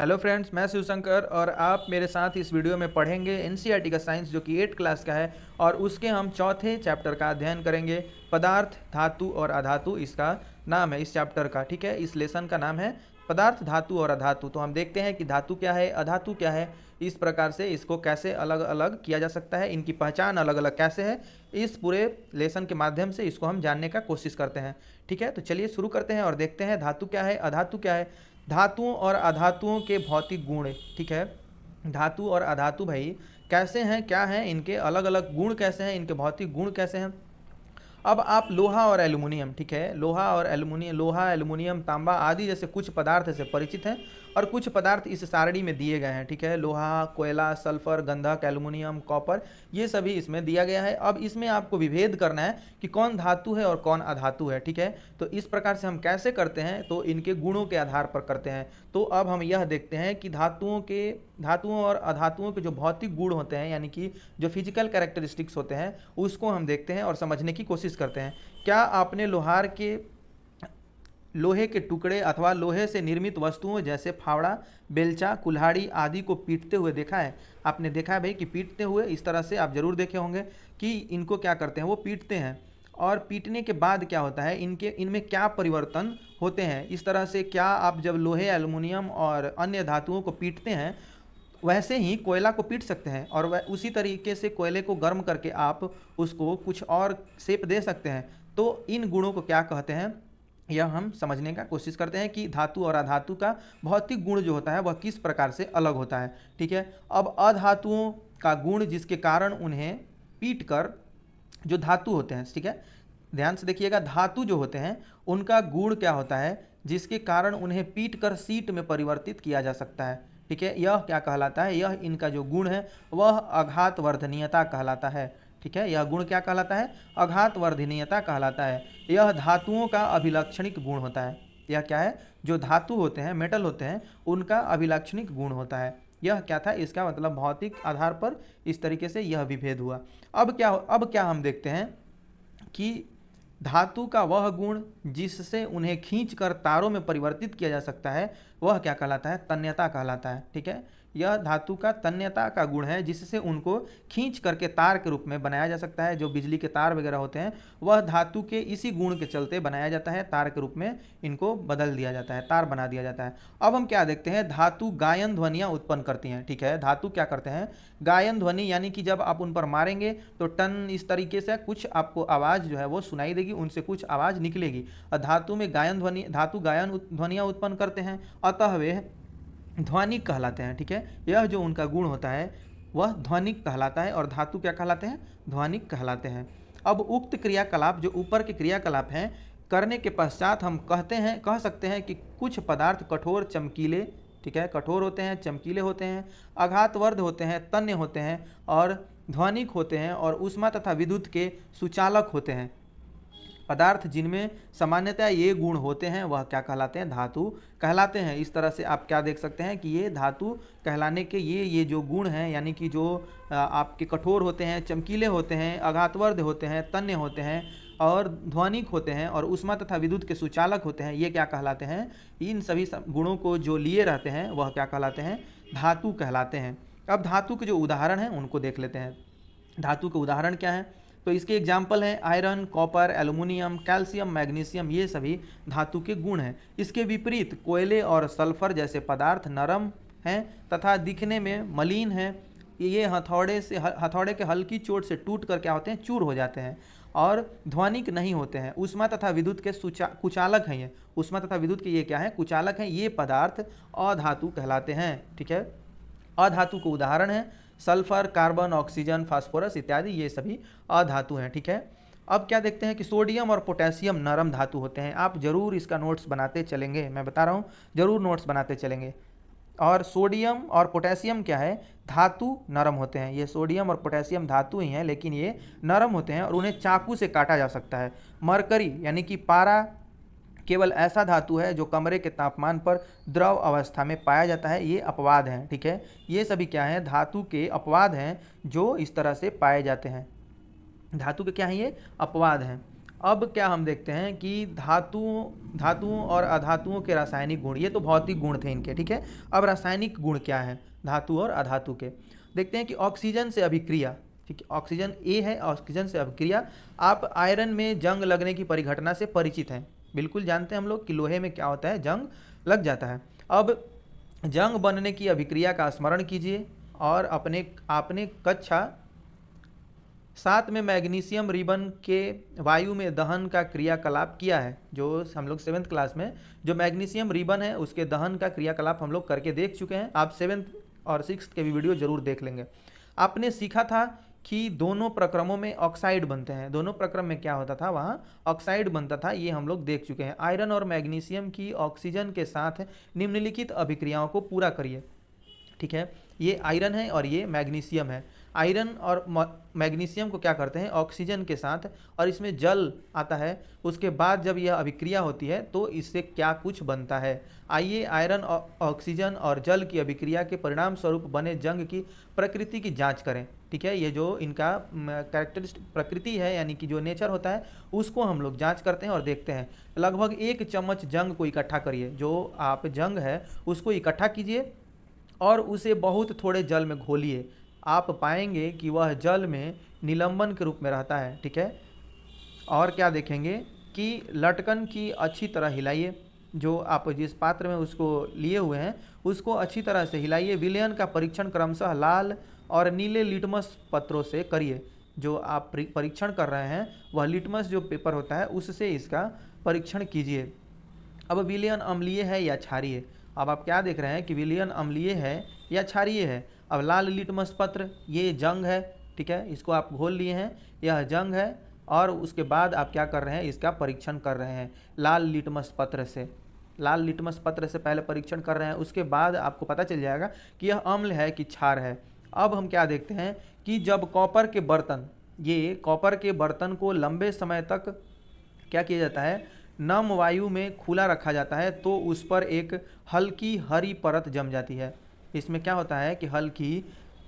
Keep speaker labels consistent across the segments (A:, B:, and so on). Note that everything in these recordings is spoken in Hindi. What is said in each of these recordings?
A: हेलो फ्रेंड्स, मैं शिवशंकर और आप मेरे साथ इस वीडियो में पढ़ेंगे एनसीईआरटी का साइंस जो कि 8 क्लास का है। और उसके हम चौथे चैप्टर का अध्ययन करेंगे। पदार्थ, धातु और अधातु इसका नाम है इस चैप्टर का। ठीक है, इस लेसन का नाम है पदार्थ, धातु और अधातु। तो हम देखते हैं कि धातु क्या है, अधातु क्या है, इस प्रकार से इसको कैसे अलग अलग किया जा सकता है, इनकी पहचान अलग अलग कैसे है, इस पूरे लेसन के माध्यम से इसको हम जानने का कोशिश करते हैं। ठीक है, तो चलिए शुरू करते हैं और देखते हैं धातु क्या है, अधातु क्या है। धातुओं और अधातुओं के भौतिक गुण। ठीक है, धातु और अधातु भाई कैसे हैं, क्या हैं, इनके अलग अलग गुण कैसे हैं, इनके भौतिक गुण कैसे हैं। अब आप लोहा और एल्यूमिनियम, ठीक है, लोहा और एल्यूमिनियम, लोहा एल्यूमिनियम तांबा आदि जैसे कुछ पदार्थ से परिचित हैं और कुछ पदार्थ इस सारणी में दिए गए हैं। ठीक है, लोहा, कोयला, सल्फर, गंधक, एल्यूमिनियम, कॉपर, ये सभी इसमें दिया गया है। अब इसमें आपको विभेद करना है कि कौन धातु है और कौन अधातु है। ठीक है, तो इस प्रकार से हम कैसे करते हैं, तो इनके गुणों के आधार पर करते हैं। तो अब हम यह देखते हैं कि धातुओं और अधातुओं के जो भौतिक गुण होते हैं, यानी कि जो फिजिकल कैरेक्टरिस्टिक्स होते हैं, उसको हम देखते हैं और समझने की कोशिश करते हैं। क्या आपने लोहे के टुकड़े अथवा लोहे से निर्मित वस्तुओं जैसे फावड़ा, बेलचा, कुल्हाड़ी आदि को पीटते हुए देखा है? आपने देखा है भाई कि पीटते हुए, इस तरह से आप जरूर देखे होंगे कि इनको क्या करते हैं, वो पीटते हैं। और पीटने के बाद क्या होता है, इनमें क्या परिवर्तन होते हैं, इस तरह से क्या आप जब लोहे, एल्युमिनियम और अन्य धातुओं को पीटते हैं, वैसे ही कोयला को पीट सकते हैं और वह उसी तरीके से कोयले को गर्म करके आप उसको कुछ और शेप दे सकते हैं। तो इन गुणों को क्या कहते हैं, यह हम समझने का कोशिश करते हैं कि धातु और अधातु का भौतिक गुण जो होता है वह किस प्रकार से अलग होता है। ठीक है, अब अधातुओं का गुण जिसके कारण उन्हें पीट कर जो धातु होते हैं, ठीक है, ध्यान से देखिएगा, धातु जो होते हैं उनका गुण क्या होता है जिसके कारण उन्हें पीट कर सीट में परिवर्तित किया जा सकता है। ठीक है, यह क्या कहलाता है, यह इनका जो गुण है वह अघात वर्धनीयता कहलाता है। ठीक है, यह गुण क्या कहलाता है, अघात वर्धनीयता कहलाता है। यह धातुओं का अभिलक्षणिक गुण होता है। यह क्या है, जो धातु होते हैं, मेटल होते हैं, उनका अभिलक्षणिक गुण होता है। यह क्या था, इसका मतलब भौतिक आधार पर इस तरीके से यह विभेद हुआ। अब क्या हम देखते हैं कि धातु का वह गुण जिससे उन्हें खींचकर तारों में परिवर्तित किया जा सकता है वह क्या कहलाता है, तन्यता कहलाता है। ठीक है, यह धातु का तन्यता का गुण है जिससे उनको खींच करके तार के रूप में बनाया जा सकता है। जो बिजली के तार वगैरह होते हैं वह धातु के इसी गुण के चलते बनाया जाता है, तार के रूप में इनको बदल दिया जाता है, तार बना दिया जाता है। अब हम क्या देखते हैं, धातु गायन ध्वनियां उत्पन्न करती हैं। ठीक है, धातु क्या करते हैं, गायन ध्वनि, यानी कि जब आप उन पर मारेंगे तो टन इस तरीके से कुछ आपको आवाज़ जो है वो सुनाई देगी, उनसे कुछ आवाज़ निकलेगी। और धातु गायन ध्वनियाँ उत्पन्न करते हैं, अतः वे ध्वनिक कहलाते हैं। ठीक है, यह जो उनका गुण होता है वह ध्वनिक कहलाता है और धातु क्या कहलाते हैं, ध्वनिक कहलाते हैं। अब उक्त क्रियाकलाप, जो ऊपर के क्रियाकलाप हैं, करने के पश्चात हम कह सकते हैं कि कुछ पदार्थ कठोर, चमकीले, ठीक है, कठोर होते हैं, चमकीले होते हैं, आघातवर्ध होते हैं, तन्य होते हैं और ध्वनिक होते हैं और ऊष्मा तथा विद्युत के सुचालक होते हैं। पदार्थ जिनमें सामान्यतः ये गुण होते हैं वह क्या कहलाते हैं, धातु कहलाते हैं। इस तरह से आप क्या देख सकते हैं कि ये धातु कहलाने के ये जो गुण हैं, यानी कि जो आपके कठोर होते हैं, चमकीले होते हैं, आघातवर्ध होते हैं, तन्य होते हैं और ध्वनिक होते हैं और ऊष्मा तथा विद्युत के सुचालक होते हैं, ये क्या कहलाते हैं, इन सभी गुणों को जो लिए रहते हैं वह क्या कहलाते हैं, धातु कहलाते हैं। अब धातु के जो उदाहरण हैं उनको देख लेते हैं। धातु के उदाहरण क्या हैं, तो इसके एग्जाम्पल हैं iron, copper, aluminium, calcium, magnesium, ये सभी धातु के गुण हैं। इसके विपरीत कोयले और सल्फर जैसे पदार्थ नरम हैं तथा दिखने में मलिन हैं। ये हथौड़े के हल्की चोट से टूट कर क्या होते हैं, चूर हो जाते हैं और ध्वनिक नहीं होते हैं। ऊष्मा तथा विद्युत के कुचालक हैं। ये ऊष्मा तथा विद्युत के ये क्या है, कुचालक हैं। ये पदार्थ अधातु कहलाते हैं। ठीक है, अधातु के उदाहरण हैं सल्फर, कार्बन, ऑक्सीजन, फास्फोरस इत्यादि, ये सभी अधातु हैं। ठीक है, अब क्या देखते हैं कि सोडियम और पोटेशियम नरम धातु होते हैं। आप जरूर इसका नोट्स बनाते चलेंगे, मैं बता रहा हूँ, जरूर नोट्स बनाते चलेंगे। और सोडियम और पोटेशियम क्या है, धातु नरम होते हैं। ये सोडियम और पोटेशियम धातु ही हैं लेकिन ये नरम होते हैं और उन्हें चाकू से काटा जा सकता है। मरकरी यानी कि पारा केवल ऐसा धातु है जो कमरे के तापमान पर द्रव अवस्था में पाया जाता है, ये अपवाद हैं। ठीक है, ये सभी क्या है, धातु के अपवाद हैं जो इस तरह से पाए जाते हैं। धातु के क्या है, ये अपवाद हैं। अब क्या हम देखते हैं कि धातुओं और अधातुओं के रासायनिक गुण, ये तो भौतिक गुण थे इनके, ठीक है। अब रासायनिक गुण क्या है धातु और अधातु के, देखते हैं कि ऑक्सीजन से अभिक्रिया, ठीक है, ऑक्सीजन ए है, ऑक्सीजन से अभिक्रिया। आप आयरन में जंग लगने की परिघटना से परिचित हैं, बिल्कुल जानते हैं हम लोग कि लोहे में क्या होता है, जंग लग जाता है। अब जंग बनने की अभिक्रिया का स्मरण कीजिए और अपने आपने कक्षा 7 में मैग्नीशियम रिबन के वायु में दहन का क्रियाकलाप किया है। जो हम लोग 7th क्लास में जो मैग्नीशियम रिबन है उसके दहन का क्रियाकलाप हम लोग करके देख चुके हैं। आप 7th और 6th के भी वीडियो जरूर देख लेंगे। आपने सीखा था कि दोनों प्रक्रमों में ऑक्साइड बनते हैं, दोनों प्रक्रम में क्या होता था, वहाँ ऑक्साइड बनता था, ये हम लोग देख चुके हैं। आयरन और मैग्नीशियम की ऑक्सीजन के साथ निम्नलिखित अभिक्रियाओं को पूरा करिए, ठीक है। ये आयरन है और ये मैग्नीशियम है। आयरन और मैग्नीशियम को क्या करते हैं, ऑक्सीजन के साथ, और इसमें जल आता है, उसके बाद जब यह अभिक्रिया होती है तो इससे क्या कुछ बनता है। आइए आयरन ऑक्सीजन और जल की अभिक्रिया के परिणाम स्वरूप बने जंग की प्रकृति की जांच करें, ठीक है। ये जो इनका कैरेक्टरिस्टिक प्रकृति है, यानी कि जो नेचर होता है, उसको हम लोग जांच करते हैं और देखते हैं। लगभग 1 चम्मच जंग को इकट्ठा करिए, जो आप जंग है उसको इकट्ठा कीजिए और उसे बहुत थोड़े जल में घोलिए। आप पाएंगे कि वह जल में निलंबन के रूप में रहता है, ठीक है। और क्या देखेंगे कि लटकन की अच्छी तरह हिलाइए, जो आप जिस पात्र में उसको लिए हुए हैं उसको अच्छी तरह से हिलाइए। विलयन का परीक्षण क्रमशः लाल और नीले लिटमस पत्रों से करिए। जो आप परीक्षण कर रहे हैं वह लिटमस जो पेपर होता है उससे इसका परीक्षण कीजिए। अब विलयन अम्लीय है या क्षारीय, अब आप क्या देख रहे हैं कि विलयन अम्लीय है या क्षारीय है। अब लाल लिटमस पत्र, ये जंग है, ठीक है, इसको आप घोल लिए हैं, यह जंग है, और उसके बाद आप क्या कर रहे हैं, इसका परीक्षण कर रहे हैं लाल लिटमस पत्र से। लाल लिटमस पत्र से पहले परीक्षण कर रहे हैं, उसके बाद आपको पता चल जाएगा कि यह अम्ल है कि क्षार है। अब हम क्या देखते हैं कि जब कॉपर के बर्तन, ये कॉपर के बर्तन को लंबे समय तक क्या किया जाता है, नम वायु में खुला रखा जाता है, तो उस पर एक हल्की हरी परत जम जाती है। इसमें क्या होता है कि हल्की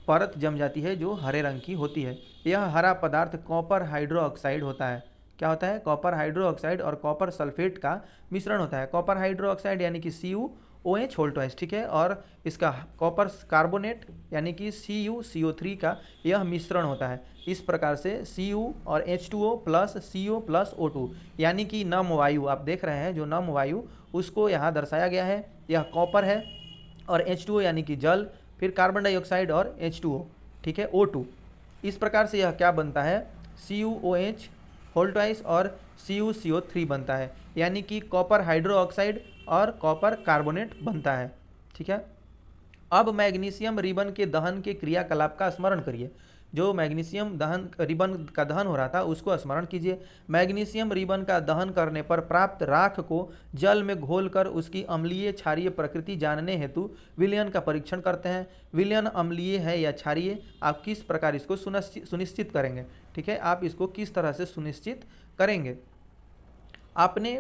A: परत जम जाती है जो हरे रंग की होती है। यह हरा पदार्थ कॉपर हाइड्रोक्साइड होता है। क्या होता है, कॉपर हाइड्रोक्साइड और कॉपर सल्फेट का मिश्रण होता है। कॉपर हाइड्रोक्साइड यानी कि CuOH होल्टोइस, ठीक है, और इसका कॉपर कार्बोनेट यानी कि CuCO3 का यह मिश्रण होता है। इस प्रकार से Cu और H2O plus CO plus O2 यानी कि नम वायु आप देख रहे हैं, जो नम वायु उसको यहाँ दर्शाया गया है, यह कॉपर है, और H2O यानी कि जल, फिर कार्बन डाइऑक्साइड और H2O, ठीक है, O2। इस प्रकार से यह क्या बनता है, CuOH होल्टोइस और CuCO3 बनता है, यानी कि कॉपर हाइड्रोक्साइड और कॉपर कार्बोनेट बनता है, ठीक है। अब मैग्नीशियम रिबन के दहन के क्रियाकलाप का स्मरण करिए। जो मैग्नीशियम दहन रिबन का दहन हो रहा था उसको स्मरण कीजिए। मैग्नीशियम रिबन का दहन करने पर प्राप्त राख को जल में घोलकर उसकी अम्लीय क्षारीय प्रकृति जानने हेतु विलयन का परीक्षण करते हैं। विलयन अम्लीय है या क्षारीय, आप किस प्रकार इसको सुनिश्चित करेंगे, ठीक है, आप इसको किस तरह से सुनिश्चित करेंगे। आपने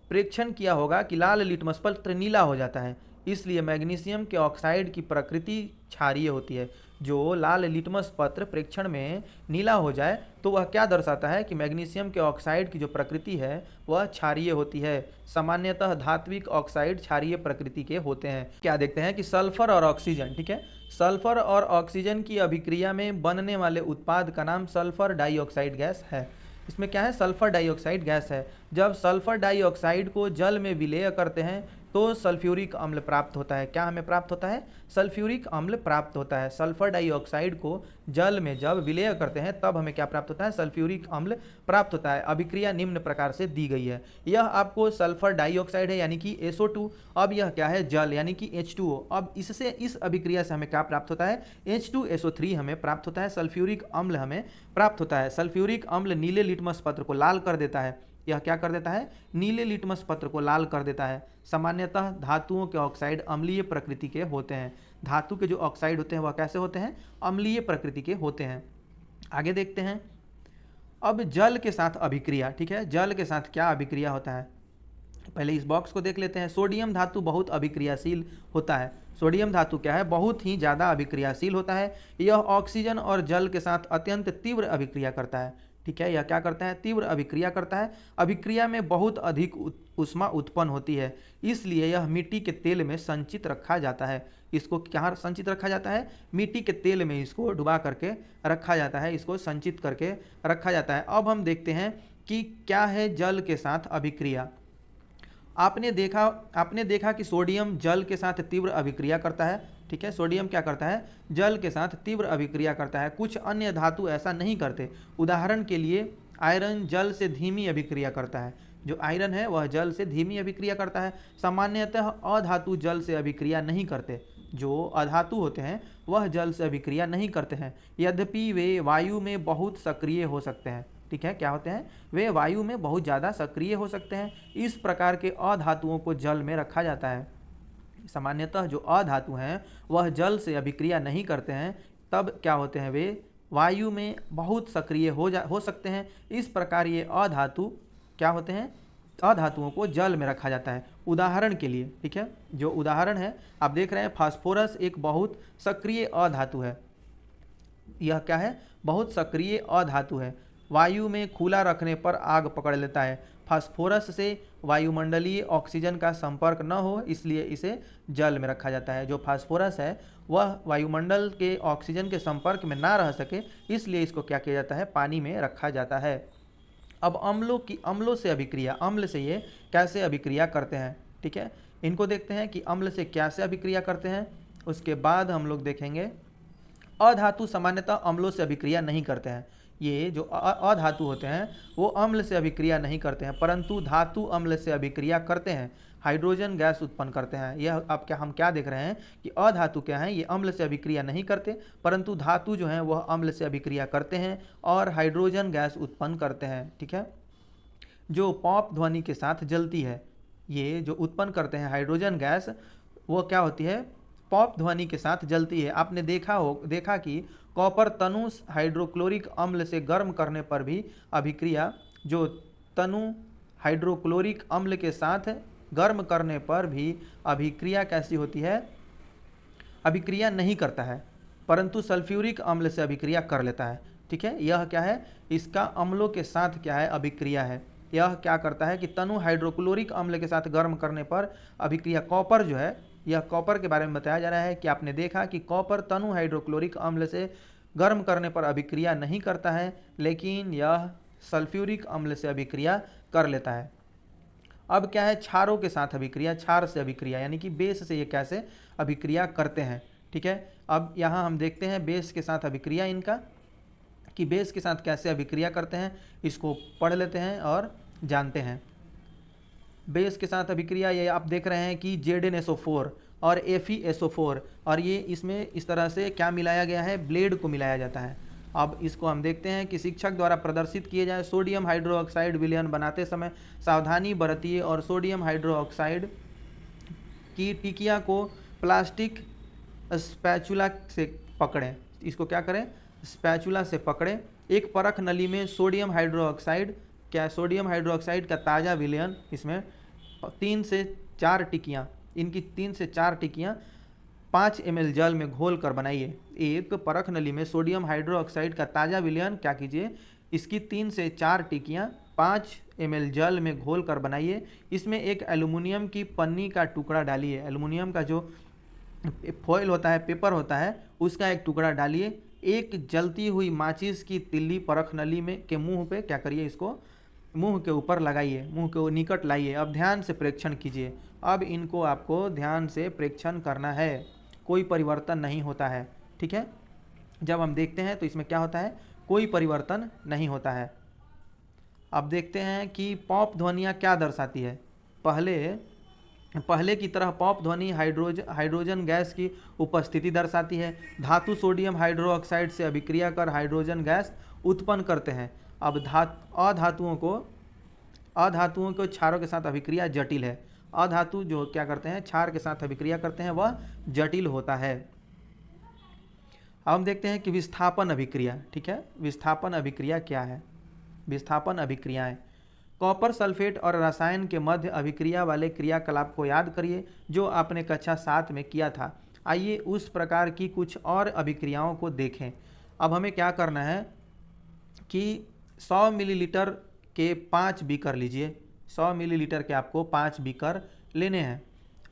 A: प्रेक्षण किया होगा कि लाल लिटमस पत्र नीला हो जाता है, इसलिए मैग्नीशियम के ऑक्साइड की प्रकृति क्षारीय होती है। जो लाल लिटमस पत्र प्रेक्षण में नीला हो जाए तो वह क्या दर्शाता है कि मैग्नीशियम के ऑक्साइड की जो प्रकृति है वह क्षारीय होती है। सामान्यतः धात्विक ऑक्साइड क्षारीय प्रकृति के होते हैं। क्या देखते हैं कि सल्फर और ऑक्सीजन, ठीक है, सल्फर और ऑक्सीजन की अभिक्रिया में बनने वाले उत्पाद का नाम सल्फर डाइऑक्साइड गैस है। इसमें क्या है, सल्फर डाइऑक्साइड गैस है। जब सल्फर डाइऑक्साइड को जल में विलेय करते हैं तो सल्फ्यूरिक अम्ल प्राप्त होता है। क्या हमें प्राप्त होता है, सल्फ्यूरिक अम्ल प्राप्त होता है। सल्फर डाइऑक्साइड को जल में जब विलेय करते हैं तब हमें क्या प्राप्त होता है, सल्फ्यूरिक अम्ल प्राप्त होता है। अभिक्रिया निम्न प्रकार से दी गई है। यह आपको सल्फर डाइऑक्साइड है यानी कि SO2, अब यह क्या है, जल यानी कि H2O। अब इससे इस अभिक्रिया से हमें क्या प्राप्त होता है, H2SO3 हमें प्राप्त होता है, सल्फ्यूरिक अम्ल हमें प्राप्त होता है। सल्फ्यूरिक अम्ल नीले लिटमस पत्र को लाल कर देता है। यह क्या कर देता है, नीले लिटमस पत्र को लाल कर देता है। सामान्यतः धातुओं के ऑक्साइड अम्लीय प्रकृति के होते हैं। धातु के जो ऑक्साइड होते हैं वह कैसे होते हैं, अम्लीय प्रकृति के होते हैं। आगे देखते हैं अब जल के साथ अभिक्रिया, ठीक है, जल के साथ क्या अभिक्रिया होता है। पहले इस बॉक्स को देख लेते हैं। सोडियम धातु बहुत अभिक्रियाशील होता है। सोडियम धातु क्या है, बहुत ही ज़्यादा अभिक्रियाशील होता है। यह ऑक्सीजन और जल के साथ अत्यंत तीव्र अभिक्रिया करता है, ठीक है, यह क्या करता है, तीव्र अभिक्रिया करता है। अभिक्रिया में बहुत अधिक ऊष्मा उत्पन्न होती है, इसलिए यह मिट्टी के तेल में संचित रखा जाता है। इसको कहाँ संचित रखा जाता है, मिट्टी के तेल में इसको डुबा करके रखा जाता है, इसको संचित करके रखा जाता है। अब हम देखते हैं कि क्या है जल के साथ अभिक्रिया। आपने देखा कि सोडियम जल के साथ तीव्र अभिक्रिया करता है। ठीक है, सोडियम क्या करता है, जल के साथ तीव्र अभिक्रिया करता है। कुछ अन्य धातु ऐसा नहीं करते। उदाहरण के लिए आयरन जल से धीमी अभिक्रिया करता है। जो आयरन है वह जल से धीमी अभिक्रिया करता है। सामान्यतः अधातु जल से अभिक्रिया नहीं करते। जो अधातु होते हैं वह जल से अभिक्रिया नहीं करते हैं, यद्यपि वे वायु में बहुत सक्रिय हो सकते हैं। ठीक है, क्या होते हैं, वे वायु में बहुत ज़्यादा सक्रिय हो सकते हैं। इस प्रकार के अधातुओं को जल में रखा जाता है। सामान्यतः जो अधातु हैं वह जल से अभिक्रिया नहीं करते हैं, तब क्या होते हैं, वे वायु में बहुत सक्रिय हो सकते हैं। इस प्रकार ये अधातु क्या होते हैं, अधातुओं को जल में रखा जाता है। उदाहरण के लिए, ठीक है, जो उदाहरण है आप देख रहे हैं, फास्फोरस एक बहुत सक्रिय अधातु है। यह क्या है, बहुत सक्रिय अधातु है। वायु में खुला रखने पर आग पकड़ लेता है। फास्फोरस से वायुमंडलीय ऑक्सीजन का संपर्क न हो, इसलिए इसे जल में रखा जाता है। जो फास्फोरस है वह वायुमंडल के ऑक्सीजन के संपर्क में ना रह सके, इसलिए इसको क्या किया जाता है, पानी में रखा जाता है। अब अम्लों से अभिक्रिया, अम्ल से ये कैसे अभिक्रिया करते हैं। ठीक है, इनको देखते हैं कि अम्ल से कैसे अभिक्रिया करते हैं। उसके बाद हम लोग देखेंगे अधातु सामान्यतः अम्लों से अभिक्रिया नहीं करते हैं। ये जो अधातु होते हैं वो अम्ल से अभिक्रिया नहीं करते हैं, परंतु धातु अम्ल से अभिक्रिया करते हैं, हाइड्रोजन गैस उत्पन्न करते हैं। यह अब हम क्या देख रहे हैं कि अधातु क्या हैं, ये अम्ल से अभिक्रिया नहीं करते, परंतु धातु जो हैं वह अम्ल से अभिक्रिया करते हैं और हाइड्रोजन गैस उत्पन्न करते हैं। ठीक है, जो पॉप ध्वनि के साथ जलती है, ये जो उत्पन्न करते हैं हाइड्रोजन गैस, वो क्या होती है, पॉप ध्वनि के साथ जलती है। आपने देखा कि कॉपर तनु हाइड्रोक्लोरिक अम्ल से गर्म करने पर भी अभिक्रिया, जो तनु हाइड्रोक्लोरिक अम्ल के साथ गर्म करने पर भी अभिक्रिया कैसी होती है, अभिक्रिया नहीं करता है, परंतु सल्फ्यूरिक अम्ल से अभिक्रिया कर लेता है। ठीक है, यह क्या है, इसका अम्लों के साथ क्या है, अभिक्रिया है। यह क्या करता है कि तनु हाइड्रोक्लोरिक अम्ल के साथ गर्म करने पर अभिक्रिया, कॉपर जो है, यह कॉपर के बारे में बताया जा रहा है कि आपने देखा कि कॉपर तनु हाइड्रोक्लोरिक अम्ल से गर्म करने पर अभिक्रिया नहीं करता है, लेकिन यह सल्फ्यूरिक अम्ल से अभिक्रिया कर लेता है। अब क्या है, क्षारों के साथ अभिक्रिया, क्षार से अभिक्रिया, यानी कि बेस से ये कैसे अभिक्रिया करते हैं। ठीक है, अब यहाँ हम देखते हैं बेस के साथ अभिक्रिया इनका, कि बेस के साथ कैसे अभिक्रिया करते हैं, इसको पढ़ लेते हैं और जानते हैं। बेस के साथ अभिक्रिया, ये आप देख रहे हैं कि ZnSO4 और FeSO4, और ये इसमें इस तरह से क्या मिलाया गया है, ब्लेड को मिलाया जाता है। अब इसको हम देखते हैं कि शिक्षक द्वारा प्रदर्शित किए जाए। सोडियम हाइड्रोक्साइड विलयन बनाते समय सावधानी बरतिए और सोडियम हाइड्रोक्साइड की टिकिया को प्लास्टिक स्पैचुला से पकड़ें। इसको क्या करें, स्पैचुला से पकड़ें। एक परख नली में सोडियम हाइड्रोक्साइड का ताज़ा विलयन, इसमें 3 से 4 टिकियाँ, इनकी 3 से 4 टिकियाँ 5 ml जल में घोल कर बनाइए। एक परख नली में सोडियम हाइड्रोक्साइड का ताज़ा विलयन क्या कीजिए, इसकी 3 से 4 टिकियाँ 5 ml जल में घोल कर बनाइए। इसमें एक एल्युमिनियम की पन्नी का टुकड़ा डालिए। एल्युमिनियम का जो फॉइल होता है, पेपर होता है, उसका एक टुकड़ा डालिए। एक जलती हुई माचिस की तिल्ली परख नली में के मुंह पे क्या करिए, इसको मुंह के ऊपर लगाइए, मुंह के निकट लाइए। अब ध्यान से प्रेक्षण कीजिए। अब इनको आपको ध्यान से प्रेक्षण करना है, कोई परिवर्तन नहीं होता है। ठीक है, जब हम देखते हैं तो इसमें क्या होता है, कोई परिवर्तन नहीं होता है। अब देखते हैं कि पॉप ध्वनियाँ क्या दर्शाती है। पहले की तरह पॉप ध्वनि हाइड्रोजन गैस की उपस्थिति दर्शाती है। धातु सोडियम हाइड्रोक्साइड से अभिक्रिया कर हाइड्रोजन गैस उत्पन्न करते हैं। अब अधातुओं को क्षारों के साथ अभिक्रिया जटिल है। अधातु जो क्या करते हैं, क्षार के साथ अभिक्रिया करते हैं, वह जटिल होता है। अब हम देखते हैं कि विस्थापन अभिक्रिया। ठीक है, विस्थापन अभिक्रिया क्या है। विस्थापन अभिक्रियाएं, कॉपर सल्फेट और रसायन के मध्य अभिक्रिया वाले क्रियाकलाप को याद करिए जो आपने कक्षा 7 में किया था। आइए उस प्रकार की कुछ और अभिक्रियाओं को देखें। अब हमें क्या करना है कि 100 मिलीलीटर के 5 बीकर लीजिए। 100 मिलीलीटर के आपको 5 बीकर लेने हैं।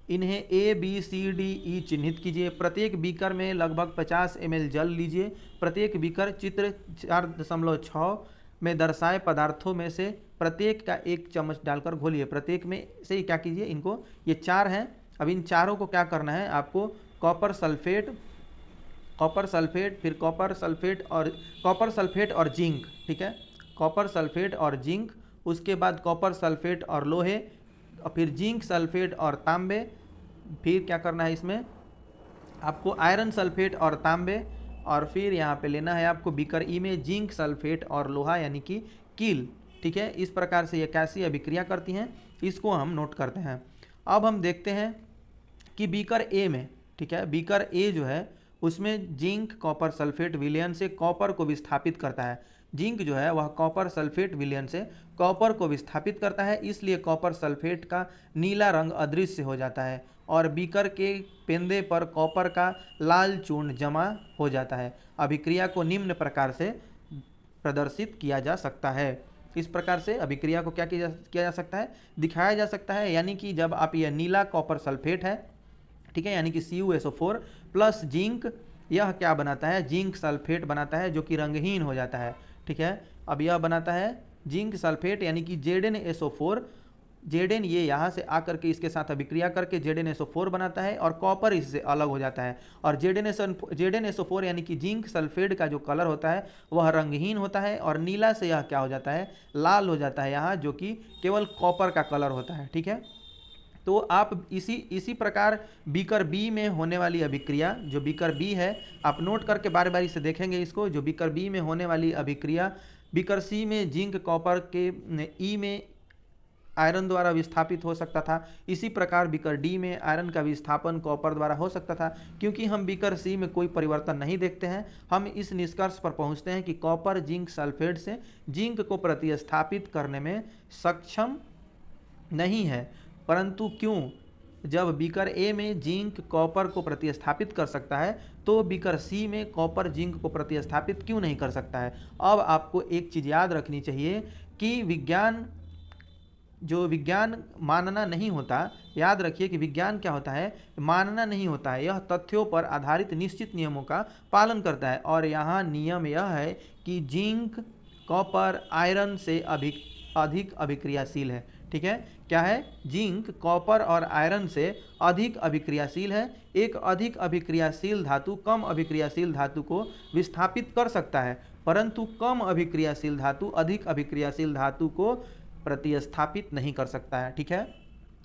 A: इन्हें A B C D E चिन्हित कीजिए। प्रत्येक बीकर में लगभग 50 ml जल लीजिए। प्रत्येक बीकर चित्र 4.6 में दर्शाए पदार्थों में से प्रत्येक का 1 चम्मच डालकर घोलिए। प्रत्येक में से ही क्या कीजिए, इनको, ये 4 हैं, अब इन चारों को क्या करना है आपको, कॉपर सल्फेट, फिर कॉपर सल्फेट और जिंक, ठीक है, कॉपर सल्फेट और जिंक, उसके बाद कॉपर सल्फेट और लोहे, और फिर जिंक सल्फेट और तांबे, फिर क्या करना है इसमें आपको आयरन सल्फेट और तांबे, और फिर यहाँ पे लेना है आपको बीकर ई में जिंक सल्फेट और लोहा यानी कि कील, ठीक है। इस प्रकार से ये कैसी अभिक्रिया करती हैं, इसको हम नोट करते हैं। अब हम देखते हैं कि बीकर ए में, ठीक है, बीकर ए जो है उसमें जिंक कॉपर सल्फेट विलयन से कॉपर को विस्थापित करता है। जिंक जो है वह कॉपर सल्फेट विलयन से कॉपर को विस्थापित करता है, इसलिए कॉपर सल्फेट का नीला रंग अदृश्य हो जाता है और बीकर के पेंदे पर कॉपर का लाल चूर्ण जमा हो जाता है। अभिक्रिया को निम्न प्रकार से प्रदर्शित किया जा सकता है। इस प्रकार से अभिक्रिया को क्या किया जा सकता है, दिखाया जा सकता है। यानी कि जब आप यह नीला कॉपर सल्फेट है, ठीक है, यानी कि CuSO4 प्लस जिंक, यह क्या बनाता है, जिंक सल्फेट बनाता है जो कि रंगहीन हो जाता है, ठीक है। अब यह बनाता है जिंक सल्फेट यानी कि ZnSO4, Zn ये यहाँ से आकर के इसके साथ अभिक्रिया करके ZnSO4 बनाता है और कॉपर इससे अलग हो जाता है। और ZnSO4 यानी कि जिंक सल्फेट का जो कलर होता है वह रंगहीन होता है और नीला से यह क्या हो जाता है, लाल हो जाता है यहाँ, जो कि केवल कॉपर का कलर होता है, ठीक है। तो आप इसी प्रकार बीकर बी में होने वाली अभिक्रिया, जो बीकर बी है, आप नोट करके बारी बारी से देखेंगे इसको। जो बीकर बी में होने वाली अभिक्रिया, बीकर सी में जिंक कॉपर के ई में आयरन द्वारा विस्थापित हो सकता था, इसी प्रकार बीकर डी में आयरन का विस्थापन कॉपर द्वारा हो सकता था। क्योंकि हम बीकर सी में कोई परिवर्तन नहीं देखते हैं, हम इस निष्कर्ष पर पहुंचते हैं कि कॉपर जिंक सल्फेट से जिंक को प्रतिस्थापित करने में सक्षम नहीं है। परंतु क्यों, जब बीकर ए में जिंक कॉपर को प्रतिस्थापित कर सकता है तो बीकर सी में कॉपर जिंक को प्रतिस्थापित क्यों नहीं कर सकता है। अब आपको एक चीज़ याद रखनी चाहिए कि विज्ञान मानना नहीं होता, याद रखिए कि विज्ञान क्या होता है, मानना नहीं होता है, यह तथ्यों पर आधारित निश्चित नियमों का पालन करता है। और यहाँ नियम यह है कि जिंक कॉपर आयरन से अधिक अभिक्रियाशील है, ठीक है। क्या है, जिंक कॉपर और आयरन से अधिक अभिक्रियाशील है। एक अधिक अभिक्रियाशील धातु कम अभिक्रियाशील धातु को विस्थापित कर सकता है, परंतु कम अभिक्रियाशील धातु अधिक अभिक्रियाशील धातु को प्रतिस्थापित नहीं कर सकता है, ठीक है।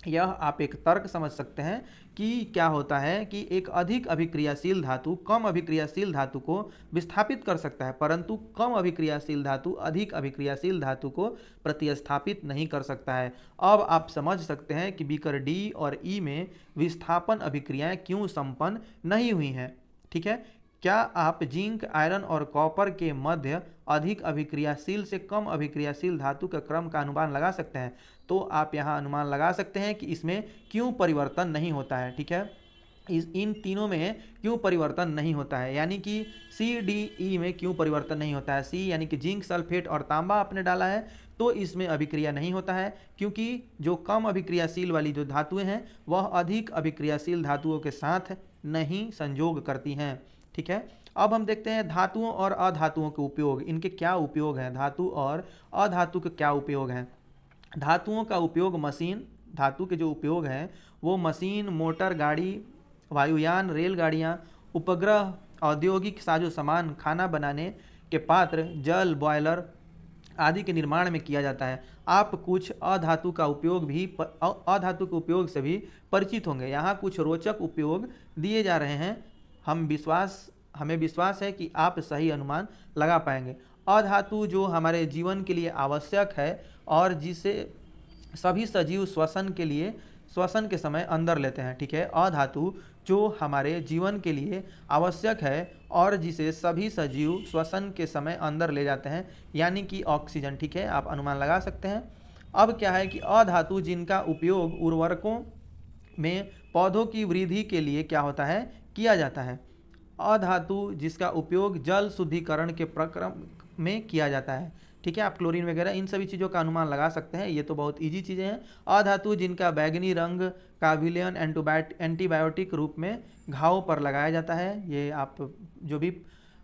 A: यह आप एक तर्क समझ सकते हैं कि क्या होता है कि एक अधिक अभिक्रियाशील धातु कम अभिक्रियाशील धातु को विस्थापित कर सकता है, परंतु कम अभिक्रियाशील धातु अधिक अभिक्रियाशील धातु को प्रतिस्थापित नहीं कर सकता है। अब आप समझ सकते हैं कि बीकर डी और ई में विस्थापन अभिक्रियाएं क्यों संपन्न नहीं हुई हैं, ठीक है। क्या आप जिंक आयरन और कॉपर के मध्य अधिक अभिक्रियाशील से कम अभिक्रियाशील धातु के क्रम का अनुमान लगा सकते हैं। तो आप यहाँ अनुमान लगा सकते हैं कि इसमें क्यों परिवर्तन नहीं होता है, ठीक है। इन तीनों में क्यों परिवर्तन नहीं होता है, यानी कि CDE में क्यों परिवर्तन नहीं होता है। सी यानी कि जिंक सल्फेट और तांबा आपने डाला है तो इसमें अभिक्रिया नहीं होता है, क्योंकि जो कम अभिक्रियाशील वाली जो धातुएं हैं वह अधिक अभिक्रियाशील धातुओं के साथ नहीं संयोग करती हैं, ठीक है। अब हम देखते हैं धातुओं और अधातुओं के उपयोग, इनके क्या उपयोग हैं, धातु और अधातु के क्या उपयोग हैं। धातुओं का उपयोग मशीन, धातु के जो उपयोग हैं वो मशीन, मोटर गाड़ी, वायुयान, रेलगाड़ियाँ, उपग्रह, औद्योगिक साजो सामान, खाना बनाने के पात्र, जल बॉयलर आदि के निर्माण में किया जाता है। आप कुछ अधातु का उपयोग भी अधातु के उपयोग से भी परिचित होंगे। यहाँ कुछ रोचक उपयोग दिए जा रहे हैं, हमें विश्वास है कि आप सही अनुमान लगा पाएंगे। अधातु जो हमारे जीवन के लिए आवश्यक है और जिसे सभी सजीव श्वसन के समय अंदर लेते हैं, ठीक है। अधातु जो हमारे जीवन के लिए आवश्यक है और जिसे सभी सजीव श्वसन के समय अंदर ले जाते हैं, यानी कि ऑक्सीजन, ठीक है। आप अनुमान लगा सकते हैं। अब क्या है कि अधातु जिनका उपयोग उर्वरकों में पौधों की वृद्धि के लिए क्या होता है, किया जाता है। अधातु जिसका उपयोग जल शुद्धिकरण के में किया जाता है। ठीक है, आप क्लोरीन वगैरह इन सभी चीज़ों का अनुमान लगा सकते हैं, ये तो बहुत इजी चीज़ें हैं। अधातु जिनका बैगनी रंग का विलयन एंटीबायोटिक रूप में घाव पर लगाया जाता है, ये आप जो भी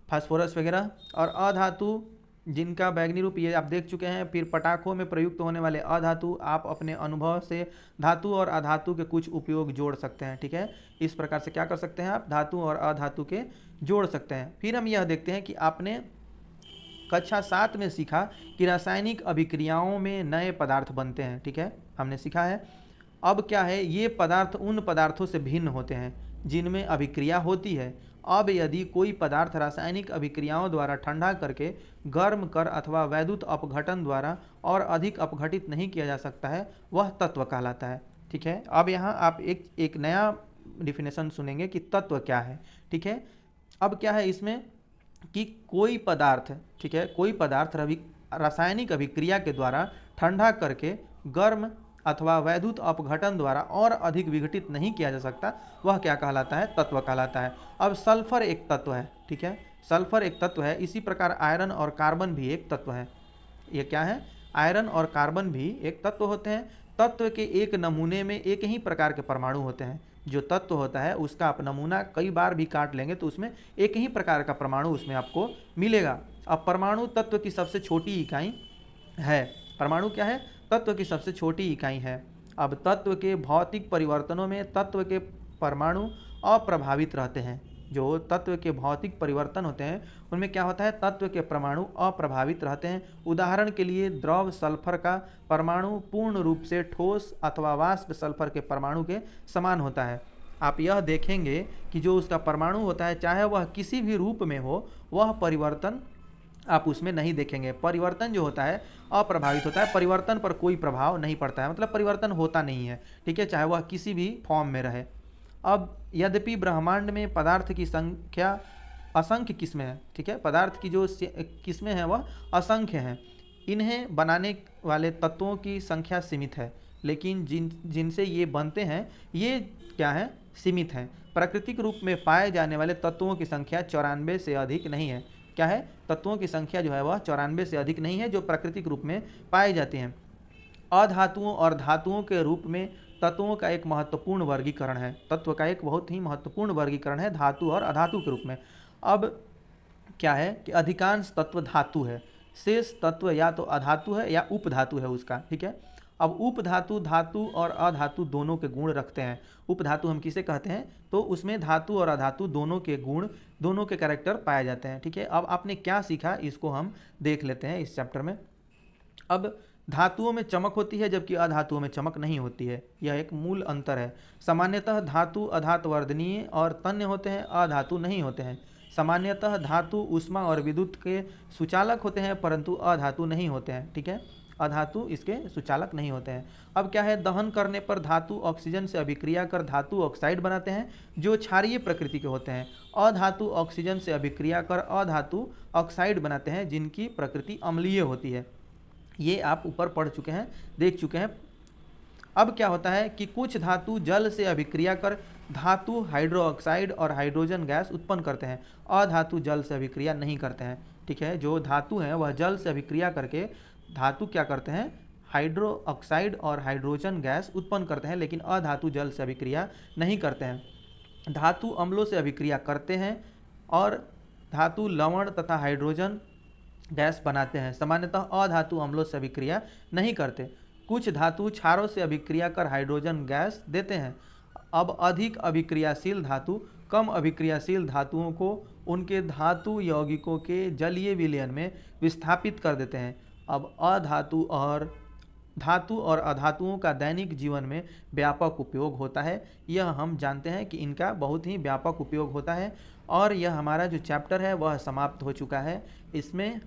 A: फास्फोरस वगैरह। और अधातु जिनका बैगनी रूप, ये आप देख चुके हैं। फिर पटाखों में प्रयुक्त होने वाले अधातु, आप अपने अनुभव से धातु और अधातु के कुछ उपयोग जोड़ सकते हैं। ठीक है, इस प्रकार से क्या कर सकते हैं आप, धातु और अधातु के जोड़ सकते हैं। फिर हम यह देखते हैं कि आपने कक्षा 7 में सीखा कि रासायनिक अभिक्रियाओं में नए पदार्थ बनते हैं। ठीक है, हमने सीखा है। अब क्या है, ये पदार्थ उन पदार्थों से भिन्न होते हैं जिनमें अभिक्रिया होती है। अब यदि कोई पदार्थ रासायनिक अभिक्रियाओं द्वारा ठंडा करके गर्म कर अथवा वैद्युत अपघटन द्वारा और अधिक अपघटित नहीं किया जा सकता है, वह तत्व कहलाता है। ठीक है, अब यहाँ आप एक नया डिफिनेशन सुनेंगे कि तत्व क्या है। ठीक है, अब क्या है इसमें कि कोई पदार्थ, ठीक है, कोई पदार्थ रासायनिक अभिक्रिया के द्वारा ठंडा करके गर्म अथवा वैद्युत अपघटन द्वारा और अधिक विघटित नहीं किया जा सकता, वह क्या कहलाता है, तत्व कहलाता है। अब सल्फर एक तत्व है। ठीक है, सल्फर एक तत्व है। इसी प्रकार आयरन और कार्बन भी एक तत्व है। ये क्या है, आयरन और कार्बन भी एक तत्व होते हैं। तत्व के एक नमूने में एक ही प्रकार के परमाणु होते हैं। जो तत्व होता है उसका आप नमूना कई बार भी काट लेंगे तो उसमें एक ही प्रकार का परमाणु उसमें आपको मिलेगा। अब परमाणु तत्व की सबसे छोटी इकाई है। परमाणु क्या है, तत्व की सबसे छोटी इकाई है। अब तत्व के भौतिक परिवर्तनों में तत्व के परमाणु अप्रभावित रहते हैं। जो तत्व के भौतिक परिवर्तन होते हैं उनमें क्या होता है, तत्व के परमाणु अप्रभावित रहते हैं। उदाहरण के लिए द्रव सल्फर का परमाणु पूर्ण रूप से ठोस अथवा वाष्प सल्फर के परमाणु के समान होता है। आप यह देखेंगे कि जो उसका परमाणु होता है, चाहे वह किसी भी रूप में हो, वह परिवर्तन आप उसमें नहीं देखेंगे। परिवर्तन जो होता है अप्रभावित होता है, परिवर्तन पर कोई प्रभाव नहीं पड़ता है, मतलब परिवर्तन होता नहीं है। ठीक है, चाहे वह किसी भी फॉर्म में रहे। अब यद्यपि ब्रह्मांड में पदार्थ की संख्या असंख्य किस्में हैं। ठीक है, पदार्थ की जो किस्में हैं वह असंख्य हैं। इन्हें बनाने वाले तत्वों की संख्या सीमित है, लेकिन जिनसे ये बनते हैं ये क्या है, सीमित हैं। प्राकृतिक रूप में पाए जाने वाले तत्वों की संख्या 94 से अधिक नहीं है। क्या है, तत्वों की संख्या जो है वह 94 से अधिक नहीं है जो प्राकृतिक रूप में पाए जाते हैं। अधातुओं और धातुओं के रूप में तत्वों का एक महत्वपूर्ण वर्गीकरण है। तत्व का एक बहुत ही महत्वपूर्ण वर्गीकरण है धातु और अधातु के रूप में। अब क्या है कि अधिकांश तत्व धातु है, शेष तत्व या तो अधातु है या उपधातु है उसका। ठीक है, अब उपधातु धातु और अधातु दोनों के गुण रखते हैं। उपधातु हम किसे कहते हैं, तो उसमें धातु और अधातु दोनों के गुण, दोनों के कैरेक्टर पाए जाते हैं। ठीक है, अब आपने क्या सीखा इसको हम देख लेते हैं इस चैप्टर में। अब धातुओं में चमक होती है जबकि अधातुओं में चमक नहीं होती है, यह एक मूल अंतर है। सामान्यतः धातु अधातवर्धनीय और तन्य होते हैं, अधातु नहीं होते हैं। सामान्यतः धातु ऊष्मा और विद्युत के सुचालक होते हैं परंतु अधातु नहीं होते हैं। ठीक है, अधातु इसके सुचालक नहीं होते हैं। अब क्या है, दहन करने पर धातु ऑक्सीजन से अभिक्रिया कर धातु ऑक्साइड बनाते हैं जो क्षारीय प्रकृति के होते हैं। अधातु ऑक्सीजन से अभिक्रिया कर अधातु ऑक्साइड बनाते हैं जिनकी प्रकृति अम्लीय होती है। ये आप ऊपर पढ़ चुके हैं, देख चुके हैं। अब क्या होता है कि कुछ धातु जल से अभिक्रिया कर धातु हाइड्रोक्साइड और हाइड्रोजन गैस उत्पन्न करते हैं। अधातु जल से अभिक्रिया नहीं करते हैं। ठीक है, जो धातु हैं वह जल से अभिक्रिया करके धातु क्या करते हैं, हाइड्रोक्साइड और हाइड्रोजन गैस उत्पन्न करते हैं, लेकिन अधातु जल से अभिक्रिया नहीं करते हैं। धातु अम्लों से अभिक्रिया करते हैं और धातु लवण तथा हाइड्रोजन गैस बनाते हैं। सामान्यतः अधातु अम्लों से अभिक्रिया नहीं करते। कुछ धातु क्षारों से अभिक्रिया कर हाइड्रोजन गैस देते हैं। अब अधिक अभिक्रियाशील धातु कम अभिक्रियाशील धातुओं को उनके धातु यौगिकों के जलीय विलयन में विस्थापित कर देते हैं। अब धातु और अधातुओं का दैनिक जीवन में व्यापक उपयोग होता है। यह हम जानते हैं कि इनका बहुत ही व्यापक उपयोग होता है। और यह हमारा जो चैप्टर है वह समाप्त हो चुका है। इसमें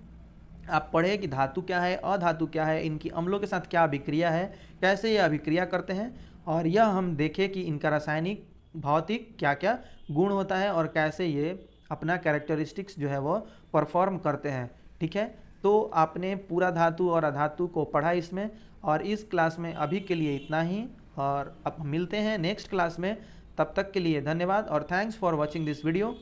A: आप पढ़े कि धातु क्या है, अधातु क्या है, इनकी अम्लों के साथ क्या अभिक्रिया है, कैसे ये अभिक्रिया करते हैं, और यह हम देखें कि इनका रासायनिक भौतिक क्या क्या गुण होता है और कैसे ये अपना कैरेक्टरिस्टिक्स जो है वो परफॉर्म करते हैं। ठीक है, तो आपने पूरा धातु और अधातु को पढ़ा इसमें, और इस क्लास में अभी के लिए इतना ही, और अब मिलते हैं नेक्स्ट क्लास में। तब तक के लिए धन्यवाद और thanks for watching this video.